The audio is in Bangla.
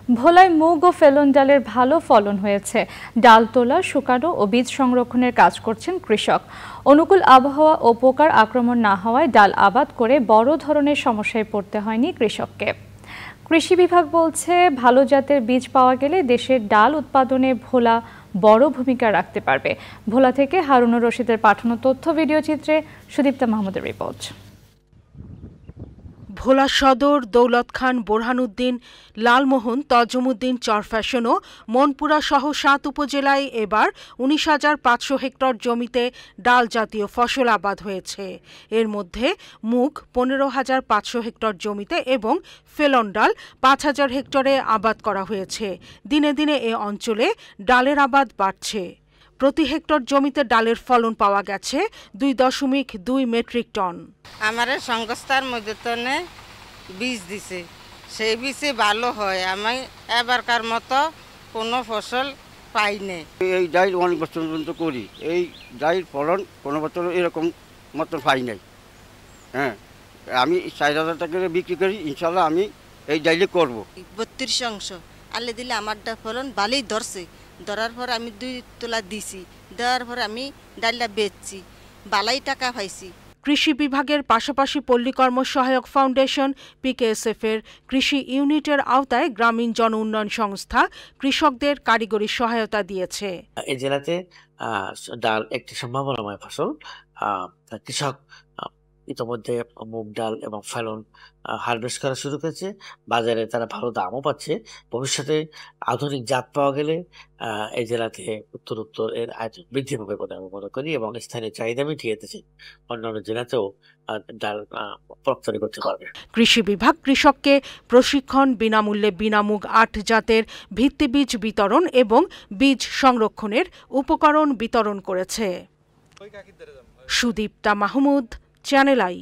ভোলায় মুগ ও ফেলন ডালের ভালো ফলন হয়েছে। ডাল তোলা, শুকানো ও বীজ সংরক্ষণের কাজ করছেন কৃষক। অনুকূল আবহাওয়া ও পোকার আক্রমণ না হওয়ায় ডাল আবাদ করে বড় ধরনের সমস্যায় পড়তে হয়নি কৃষককে। কৃষি বিভাগ বলছে, ভালো জাতের বীজ পাওয়া গেলে দেশের ডাল উৎপাদনে ভোলা বড় ভূমিকা রাখতে পারবে। ভোলা থেকে হারুনুর রশিদের পাঠানো তথ্য ভিডিও চিত্রে সুদীপ্তা মাহমুদের রিপোর্ট। ভোলা সদর, দৌলত খান, বোরহানউদ্দিন, লালমোহন, তজুমউদ্দিন, চরফ্যাশন ও মনপুরা সহ ৭ উপজেলায় এবার ১৯,৫০০ হেক্টর জমিতে ডাল জাতীয় ফসল আবাদ হয়েছে। এর মধ্যে মুগ ১৫,৫০০ হেক্টর জমিতে এবং ফেলন ডাল ৫,০০০ হেক্টরে আবাদ করা হয়েছে। দিনে দিনে এ অঞ্চলে ডালের আবাদ বাড়ছে। প্রতি হেক্টর জমিতে ডালের ফলন পাওয়া গেছে ২.২ মেট্রিক টন। আমার সংস্থার মধ্যে বীজ দিছে, সেই বীজে ভালো হয়। আমি এবারকার মতো কোনো ফসল পাই নাই। এই ডাল অনেক বছর পর্যন্ত করি, এই ডাল ফলন কোনো বছর এরকম মতো পাই নাই। হ্যাঁ, আমি ৪,০০০ টাকা বিক্রি করি। ইনশাল্লাহ আমি এই ডাইলে করবো। ৩২ অংশ আলে দিলে আমার ফলন ভালোই ধরছে। ধরার পর আমি 2 তোলা দিছি, দেওয়ার পর আমি ডালটা বেচছি, বালাই টাকা পাইছি। কৃষি বিভাগের পাশাপাশি পল্লী কর্ম সহায়ক ফাউন্ডেশন, PKSF এর কৃষি ইউনিটের আওতায় গ্রামীণ জন উন্নয়ন সংস্থা কৃষকদের কারিগরি সহায়তা দিয়েছে। এই জেলাতে ডাল একটি সম্ভাবনাময় ফসল। কৃষক ইতিমধ্যে মুগ ডাল এবং ফেলন হারভেস্ট করা শুরু করেছে। বাজারে তারা ভালো দামও পাচ্ছে। ভবিষ্যতে আধুনিক জাত পাওয়া গেলে এই জেলাতে উত্তরোত্তর এর আয়তন বৃদ্ধি পাবে বলে আমি মনে করি এবং স্থানীয় চাহিদা মিটিয়ে দিচ্ছে অন্যান্য জেলাতেও ডাল রপ্তানি করতে পারবে। কৃষি বিভাগ কৃষককে প্রশিক্ষণ, বিনামূল্যে বিনামুগ ৮ জাতের ভিত্তিবীজ বিতরণ এবং বীজ সংরক্ষণের উপকরণ বিতরণ করেছে। Sudipta Mahmud, channel I.